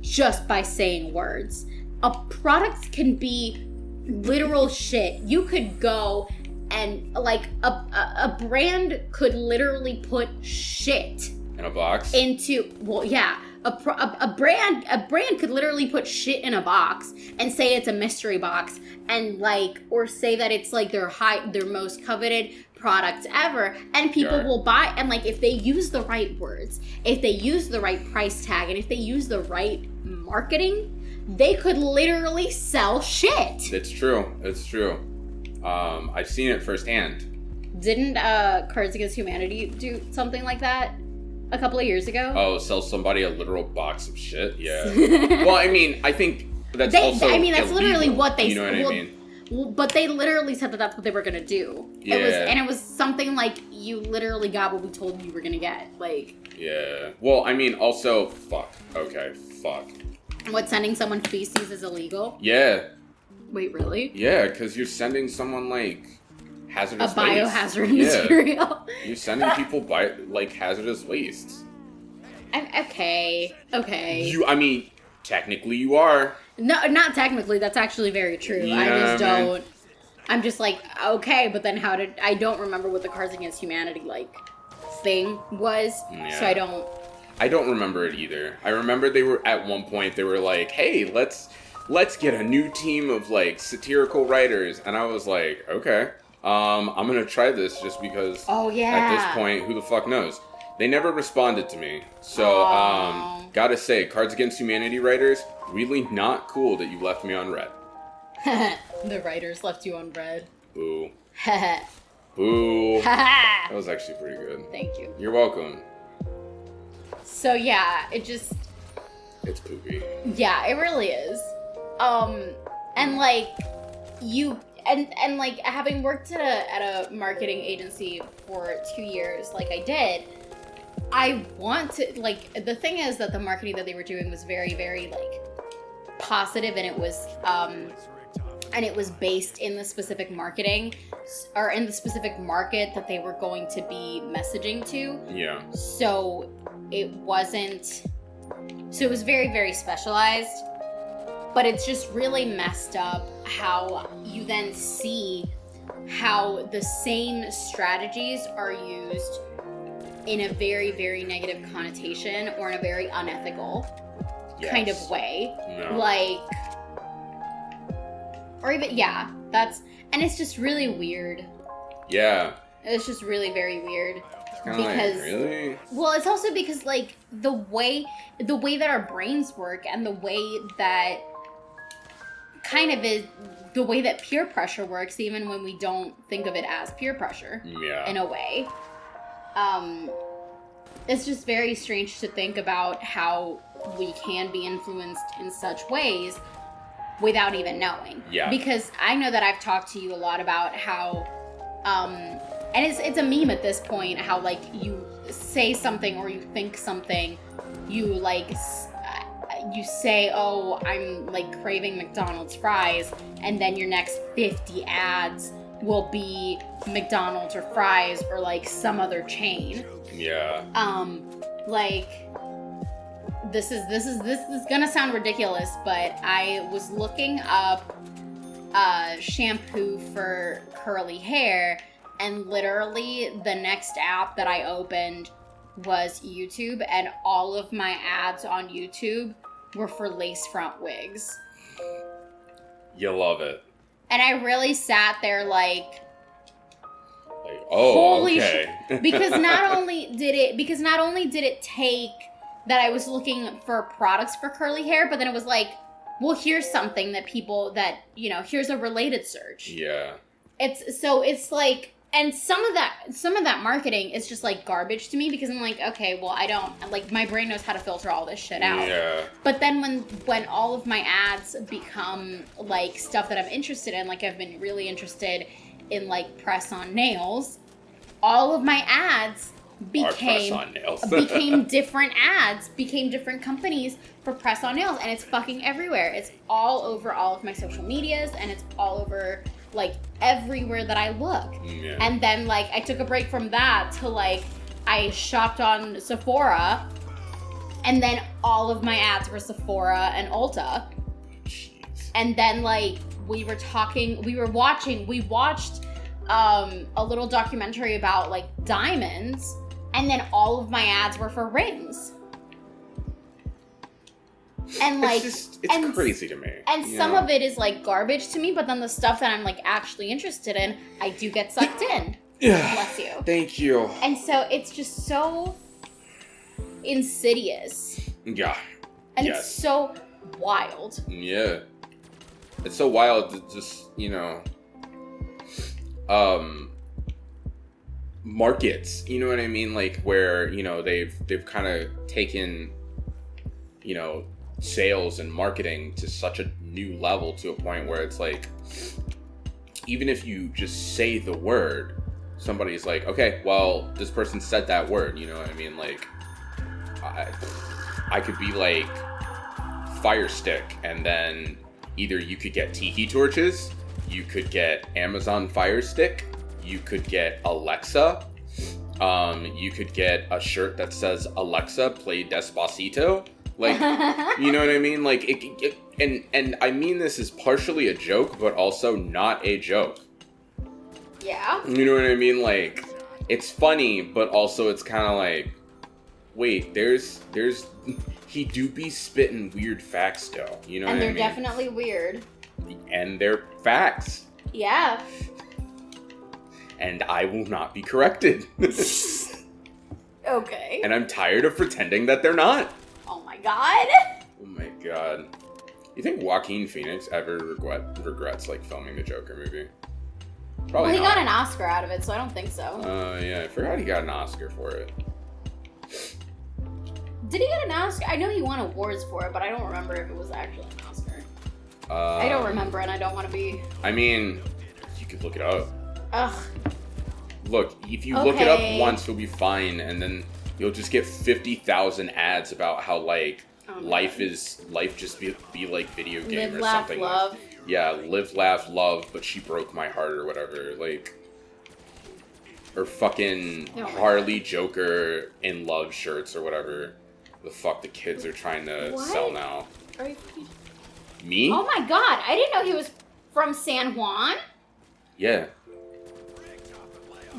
just by saying words. A product can be literal shit. You could go and like a brand could literally put shit in a box into, well, yeah, a brand could literally put shit in a box and say it's a mystery box, and like, or say that it's like their most coveted product ever, and people will buy. And like, if they use the right words, if they use the right price tag, and if they use the right marketing, they could literally sell shit. It's true. I've seen it firsthand. Didn't Cards Against Humanity do something like that a couple of years ago? Oh, sell somebody a literal box of shit? Yeah. Well, I mean, I think that's also that's illegal, literally what they... You know what I mean? Well, but they literally said that that's what they were going to do. Yeah. It was something like, you literally got what we told you were going to get. Like... Yeah. Well, I mean, also... Fuck. What, sending someone feces is illegal? Yeah. Wait, really? Yeah, because you're sending someone, like, hazardous waste. A biohazard material. You're sending people, hazardous waste. Okay. I mean, technically you are. No, not technically. That's actually very true. Yeah, I just don't... I'm just like, okay, but then I don't remember what the Cards Against Humanity, thing was. Yeah. So I don't remember it either. I remember they were, at one point, they were like, hey, let's get a new team of, satirical writers. And I was like, okay, I'm going to try this just because at this point, who the fuck knows? They never responded to me. So, gotta say, Cards Against Humanity writers, really not cool that you left me on red. The writers left you on red. Boo. Boo. That was actually pretty good. Thank you. You're welcome. So, yeah, it's poopy. Yeah, it really is. And having worked at a marketing agency for 2 years, like I did, I want to, the thing is that the marketing that they were doing was very, very, positive, and it was based in the specific marketing, or in the specific market that they were going to be messaging to. Yeah. So it was very, very specialized. But it's just really messed up how you then see how the same strategies are used in a very, very negative connotation, or in a very unethical kind of way. No. And it's just really weird. Yeah. It's just really very weird. Because really? Well, it's also because the way that our brains work, and the way that kind of is the way that peer pressure works, even when we don't think of it as peer pressure. Yeah. In a way. It's just very strange to think about how we can be influenced in such ways without even knowing. Yeah. Because I know that I've talked to you a lot about how, and it's a meme at this point, how you say something or you think something, you say, oh, I'm craving McDonald's fries, and then your next 50 ads will be McDonald's or fries or some other chain. Yeah. This is gonna sound ridiculous, but I was looking up shampoo for curly hair, and literally the next app that I opened was YouTube, and all of my ads on YouTube were for lace front wigs. You love it. And I really sat there oh, holy okay. shit. Because not only did it take that I was looking for products for curly hair, but then it was well, here's something that here's a related search. Yeah. It's And some of that marketing is just like garbage to me because I'm like, okay, well, I don't like, my brain knows how to filter all this shit out. Yeah. But then when all of my ads become like stuff that I'm interested in, like I've been really interested in like press on nails, all of my ads became different ads, became different companies for press on nails, and it's fucking everywhere. It's all over all of my social medias, and it's all over like everywhere that I look. Yeah. And then like I took a break from that to like I shopped on Sephora, and then all of my ads were Sephora and Ulta. Jeez. And then like we watched a little documentary about like diamonds, and then all of my ads were for rings. And like it's crazy to me. And some of it is like garbage to me, but then the stuff that I'm like actually interested in, I do get sucked in. Yeah. Bless you. Thank you. And so it's just so insidious. Yeah. And it's so wild. Yeah. It's so wild to just, markets, you know what I mean? Like where, they've kind of taken, sales and marketing to such a new level, to a point where it's like, even if you just say the word, somebody's like, okay, well, this person said that word, you know what I mean? Like, I could be like Fire Stick, and then either you could get tiki torches, you could get Amazon Fire Stick, you could get Alexa, you could get a shirt that says Alexa, play Despacito. Like, you know what I mean? Like, and I mean this is partially a joke, but also not a joke. Yeah. You know what I mean? Like, it's funny, but also it's kind of like, wait, he do be spitting weird facts, though. You know what I mean? And they're definitely weird. And they're facts. Yeah. And I will not be corrected. Okay. And I'm tired of pretending that they're not. Oh my god. Oh my god. You think Joaquin Phoenix ever regrets like filming the Joker movie? Probably Well, he not. got an Oscar out of it, so I don't think so. Yeah, I forgot he got an Oscar for it. Did he get an Oscar? I know he won awards for it, but I don't remember if it was actually an Oscar. I don't remember, and I don't want to be... I mean, you could look it up. Ugh. Look, if you look it up once, you'll be fine, and then you'll just get 50,000 ads about how, like, life just be like video game Live, or laugh, something. love. Yeah, live, laugh, love, but she broke my heart or whatever. Like, or fucking Harley Joker in love shirts or whatever the fuck the kids are trying to sell now. Are you... Me? Oh my god, I didn't know he was from San Juan. Yeah.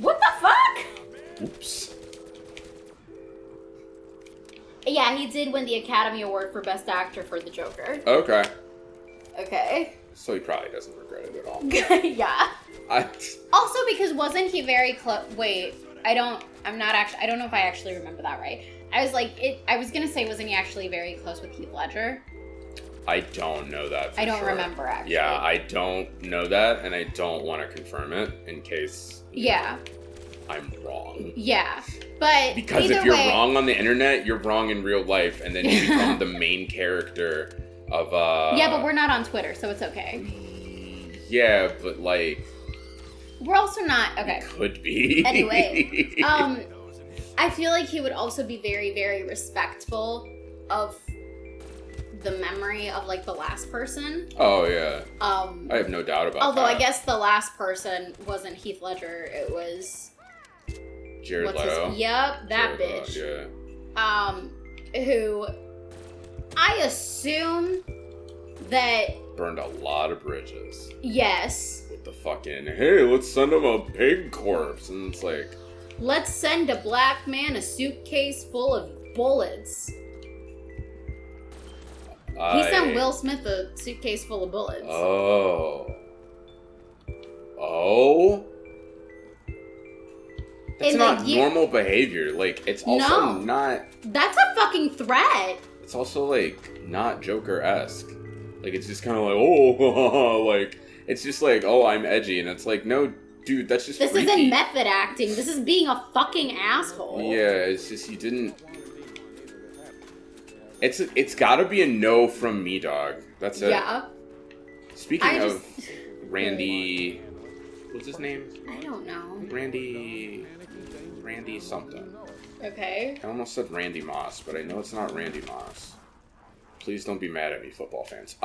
What the fuck? Oops. Yeah, he did win the Academy Award for Best Actor for the Joker. Okay. Okay. So he probably doesn't regret it at all. Yeah. Also, because wasn't he very close? Wait, I don't know if I actually remember that right. I was gonna say, wasn't he actually very close with Heath Ledger? I don't know that for I don't sure. remember, actually. Yeah, I don't know that, and I don't want to confirm it in case I'm wrong. Yeah, but because if you're wrong on the internet, you're wrong in real life, and then you become the main character of Yeah, but we're not on Twitter, so it's okay. Yeah, but like... We're also not... Okay. Could be. Anyway, I feel like he would also be very, very respectful of the memory of, like, the last person. Oh, yeah. I have no doubt about although that. I guess the last person wasn't Heath Ledger, it was... Jared Leto. Yep, that Jared bitch. Leto, yeah. Who I assume that... Burned a lot of bridges. Yes. With the fucking, hey, let's send him a pig corpse. And it's like... Let's send a black man a suitcase full of bullets. He sent Will Smith a suitcase full of bullets. Oh. Oh? That's not normal behavior. Like, it's also not... That's a fucking threat. It's also, like, not Joker-esque. Like, it's just kind of like, oh, like, it's just like, oh, I'm edgy. And it's like, no, dude, that's just This freaky. isn't method acting. This is being a fucking asshole. Yeah, it's just you didn't. It's gotta be a no from me, dog. That's it. Yeah. Speaking of Randy, what's his name? I don't know. Randy something. Okay. I almost said Randy Moss, but I know it's not Randy Moss. Please don't be mad at me, football fans.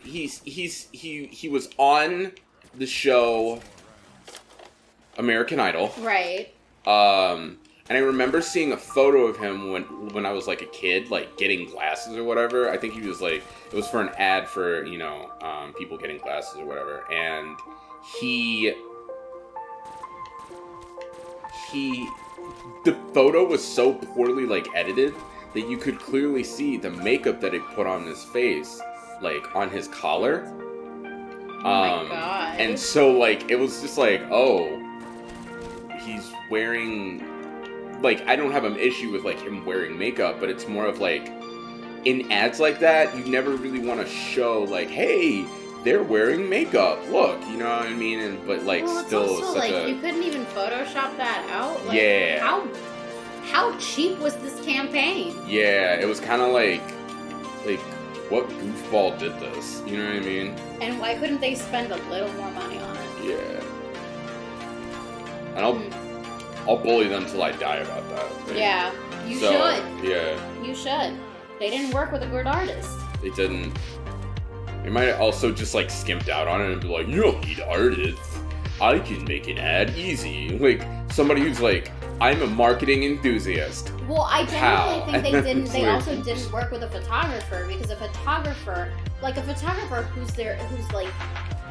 He was on the show American Idol. Right. And I remember seeing a photo of him when I was like a kid, like getting glasses or whatever. I think he was like, it was for an ad for, you know, people getting glasses or whatever. And the photo was so poorly like edited that you could clearly see the makeup that he put on his face, like on his collar. Oh my god. And so like, it was just like, oh, he's wearing, like, I don't have an issue with like him wearing makeup, but it's more of like, in ads like that, you never really want to show like, hey, they're wearing makeup. Look, you know what I mean? And like, well, still it's also such like a, you couldn't even Photoshop that out. Like, yeah. How cheap was this campaign? Yeah, it was kind of like what goofball did this? You know what I mean? And why couldn't they spend a little more money on it? Yeah. And I'll bully them till I die about that. Right? Yeah, you should. Yeah. You should. They didn't work with a good artist. They didn't. They might have also just like skimped out on it and be like, you don't need artists. I can make an ad easy. Like somebody who's like, I'm a marketing enthusiast. Well, I genuinely think they didn't. They Weird. also didn't work with a photographer because a photographer who's like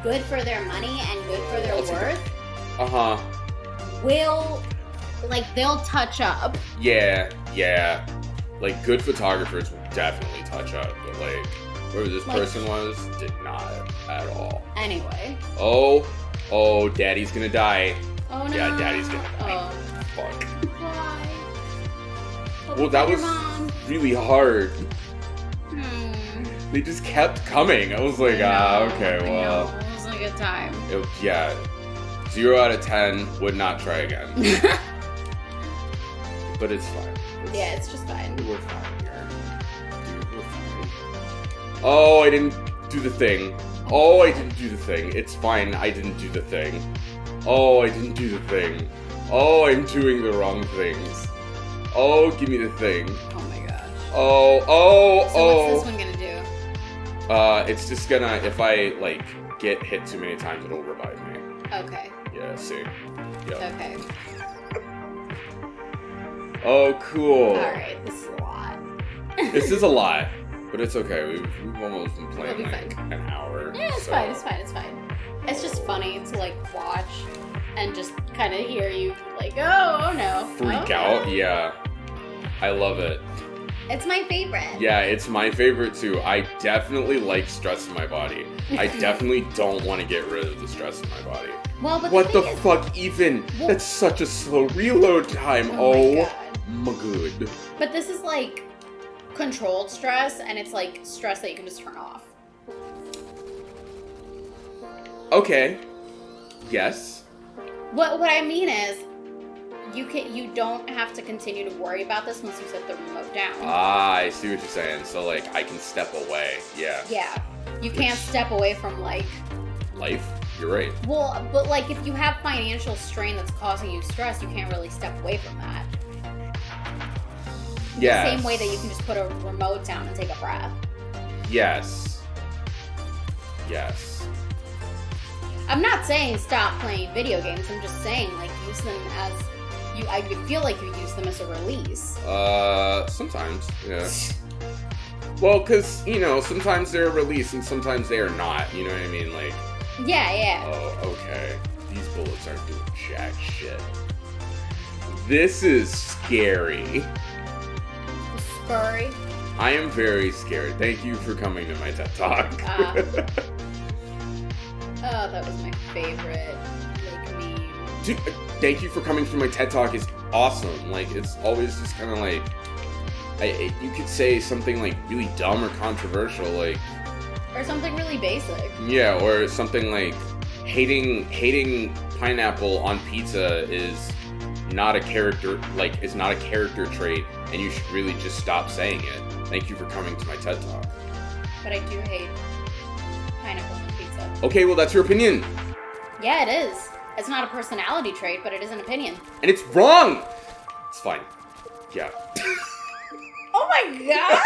good for their money and good for their worth. Will, like, they'll touch up. Yeah. Like good photographers will definitely touch up, but like whoever this person was did not at all. Anyway. Oh, daddy's gonna die. Oh no. Yeah, daddy's gonna die. Oh. Fuck. Why? Well, that was really hard. Hmm. They just kept coming. I was like, okay, well. I know. It wasn't a good time. Yeah. 0 out of 10, would not try again. But it's fine. Yeah, it's just fine. We're fine here. Dude, we're fine. Oh, I didn't do the thing. It's fine, I didn't do the thing. Oh, I didn't do the thing. Oh, I'm doing the wrong things. Oh, give me the thing. Oh my gosh. So what's this one gonna do? It's just gonna, if I, like, get hit too many times, it'll revive me. Okay. Yeah, see? Yep. Okay. Oh, cool. Alright, this is a lot. This is a lot, but it's okay. We've almost been playing It'll be like fine. an hour. Yeah, it's fine. It's just funny to, like, watch and just kind of hear you, like, oh no. Freak out, yeah. I love it. It's my favorite. Yeah, it's my favorite too. I definitely like stress in my body. I definitely don't want to get rid of the stress in my body. Well, but What the fuck, even? Well, That's such a slow reload time. Oh my god. But this is like controlled stress, and it's like stress that you can just turn off. Okay. Yes. What I mean is, you don't have to continue to worry about this once you set the remote down. Ah, I see what you're saying. So like, I can step away. Yeah. Yeah. You can't step away from like Life. You're right. Well, but like if you have financial strain that's causing you stress, you can't really step away from that. Yeah. The same way that you can just put a remote down and take a breath. Yes. I'm not saying stop playing video games. I'm just saying like use them as I feel like you use them as a release. Sometimes, yeah. Well, because, you know, sometimes they're a release and sometimes they are not, you know what I mean? Like, Yeah. oh, okay. These bullets aren't doing jack shit. This is scary. Scurry. I am very scared. Thank you for coming to my TED Talk. Oh, that was my favorite, like, meme. Dude, thank you for coming to my TED Talk is awesome. Like, it's always just kind of like, you could say something like really dumb or controversial, like, Or something really basic. yeah, or something like hating pineapple on pizza is not a character trait, and you should really just stop saying it. Thank you for coming to my TED Talk. But I do hate pineapple on pizza. Okay, well that's your opinion. Yeah, it is. It's not a personality trait, but it is an opinion. And it's wrong! It's fine. Yeah. Oh my god!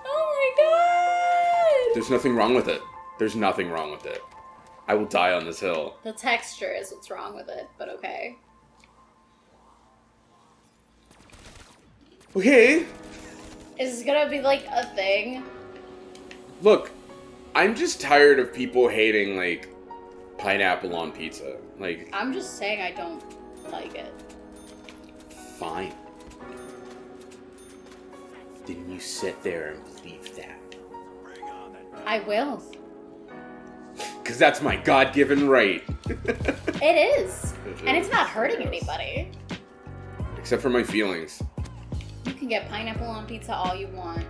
Oh my god! There's nothing wrong with it. There's nothing wrong with it. I will die on this hill. The texture is what's wrong with it, but okay. Okay. Is this gonna be like a thing? Look, I'm just tired of people hating, like, pineapple on pizza. Like, I'm just saying I don't like it. Fine. Then you sit there and believe that. I will. Because that's my God-given right. It is. And it's not hurting anybody. Except for my feelings. You can get pineapple on pizza all you want.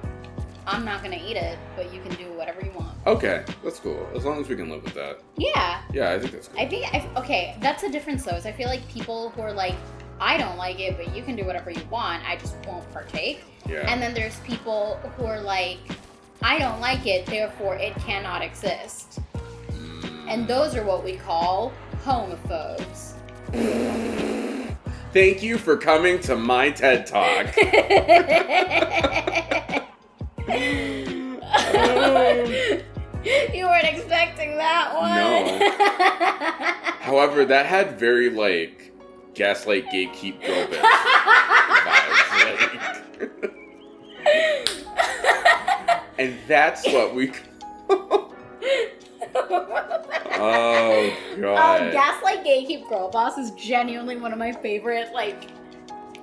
I'm not gonna eat it, but you can do whatever you want. Okay, that's cool. As long as we can live with that. Yeah. Yeah, I think that's cool. Okay, that's the difference though, is I feel like people who are like, I don't like it, but you can do whatever you want, I just won't partake. Yeah. And then there's people who are like, I don't like it, therefore it cannot exist. And those are what we call homophobes. Thank you for coming to my TED Talk. You weren't expecting that one. No. However, that had very, like, gaslight, gatekeep, girl bitch vibes. Like. And that's what we... Oh, God. Gaslight, gatekeep, girl boss is genuinely one of my favorite, like,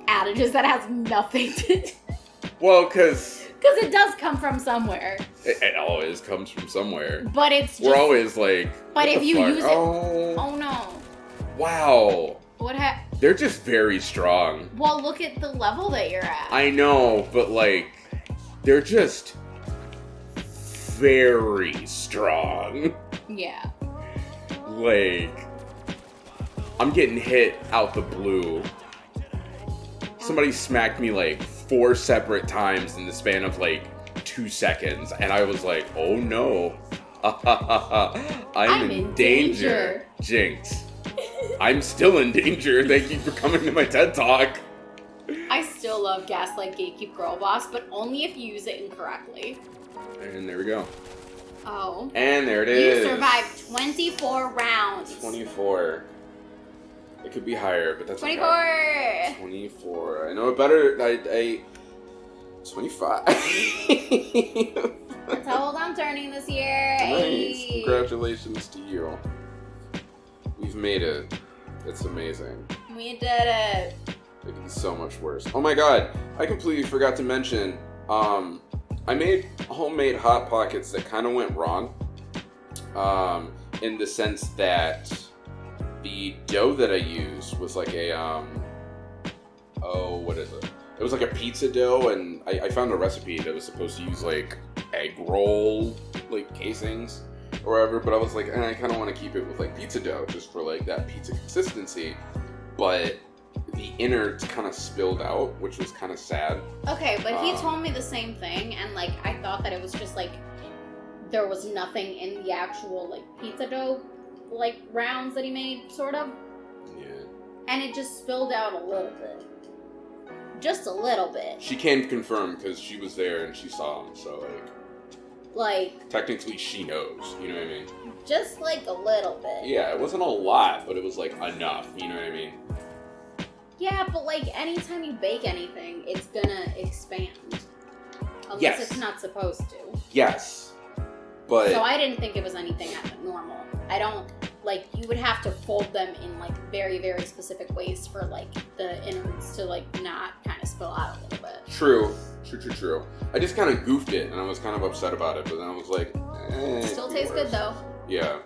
adages that has nothing to... Well, because it does come from somewhere. it always comes from somewhere. But it's just... We're always like, but if you fuck? use it... Oh, no. Wow. What happened? They're just very strong. Well, look at the level that you're at. I know, but, like, they're just very strong. Yeah. Like, I'm getting hit out the blue. Somebody smacked me, like, 4 separate times in the span of, like, 2 seconds. And I was like, oh no. I'm in danger. Jinx. I'm still in danger. Thank you for coming to my TED Talk. I still love Gaslight Gatekeep Girl Boss, but only if you use it incorrectly. And there we go. Oh. And there it is. You survived 24 rounds. 24. It could be higher, but that's 24. Okay. 24. I know it better. I 25. That's how old I'm turning this year. Nice. Hey. Congratulations to you. We've made it. It's amazing. We did it. It could be so much worse. Oh my god. I completely forgot to mention, I made homemade Hot Pockets that kind of went wrong. In the sense that the dough that I used was like a, what is it? It was like a pizza dough, and I found a recipe that was supposed to use like egg roll, like casings or whatever, but I was like, I kind of want to keep it with like pizza dough just for like that pizza consistency, but the innards kind of spilled out, which was kind of sad. Okay, but he told me the same thing, and like I thought that it was just like there was nothing in the actual like pizza dough like rounds that he made, sort of. Yeah. And it just spilled out a little bit. Just a little bit. She can confirm because she was there and she saw him, so like technically she knows, you know what I mean? Just like a little bit. Yeah, it wasn't a lot, but it was like enough, you know what I mean? Yeah, but like anytime you bake anything, it's gonna expand. Unless Yes. it's not supposed to. Yes. But So I didn't think it was anything abnormal. I don't, like, you would have to fold them in like very, very specific ways for like the innards to like not kind of spill out a little bit. True. I just kind of goofed it and I was kind of upset about it, but then I was like, Still tastes good though. Yeah.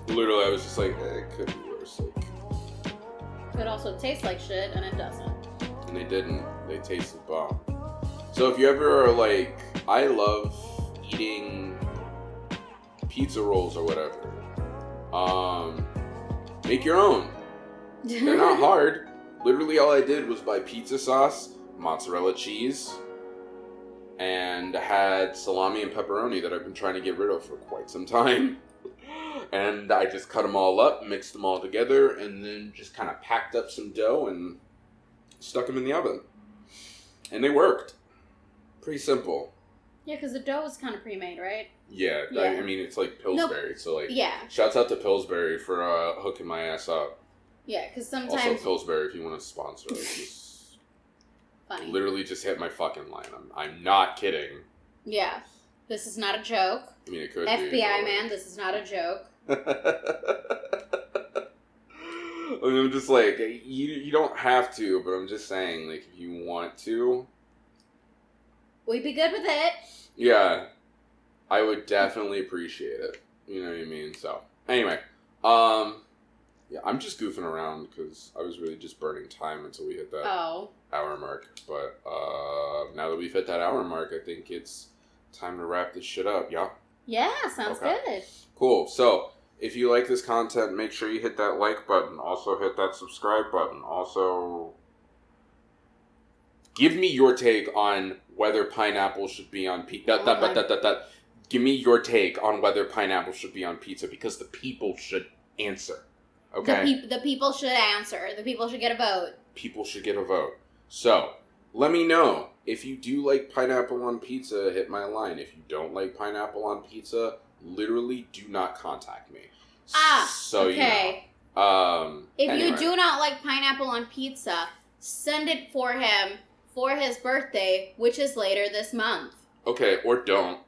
Literally, I was just like, it could be worse. Like, Could also taste like shit, and it doesn't. and they didn't. They tasted bomb. So if you ever are like, I love eating pizza rolls or whatever. Make your own. They're not hard. Literally all I did was buy pizza sauce, mozzarella cheese, and had salami and pepperoni that I've been trying to get rid of for quite some time. And I just cut them all up, mixed them all together, and then just kind of packed up some dough and stuck them in the oven. And they worked. Pretty simple. Yeah, because the dough is kind of pre-made, right? Yeah. I mean, it's like Pillsbury, so like, shouts out to Pillsbury for hooking my ass up. Yeah, because sometimes... Also, Pillsbury, if you want to sponsor us, just funny. Literally just hit my fucking line. I'm not kidding. Yeah. This is not a joke. I mean, it could FBI be. man, this is not a joke. I'm just like, you don't have to, but I'm just saying, like, if you want to... We'd be good with it. Yeah. I would definitely appreciate it. You know what I mean? So, anyway. Yeah, I'm just goofing around because I was really just burning time until we hit that hour mark. But now that we've hit that hour mark, I think it's time to wrap this shit up, yeah? Yeah, sounds good. Cool. So, if you like this content, make sure you hit that like button. Also, hit that subscribe button. Also, give me your take on whether pineapple should be on pizza. Give me your take on whether pineapple should be on pizza because the people should answer. Okay? The people should answer. The people should get a vote. People should get a vote. So, let me know. If you do like pineapple on pizza, hit my line. If you don't like pineapple on pizza, literally do not contact me. So, okay. You know. If you do not like pineapple on pizza, send it for him for his birthday, which is later this month. Okay, or don't.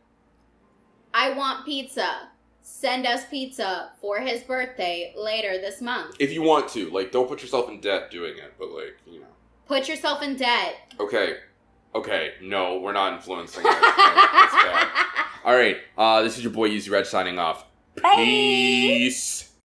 I want pizza. Send us pizza for his birthday later this month. If you want to. Like, don't put yourself in debt doing it, but, like, you know. Put yourself in debt. Okay, no, we're not influencing it. That's bad. All right, this is your boy Easy Red signing off. Bye. Peace.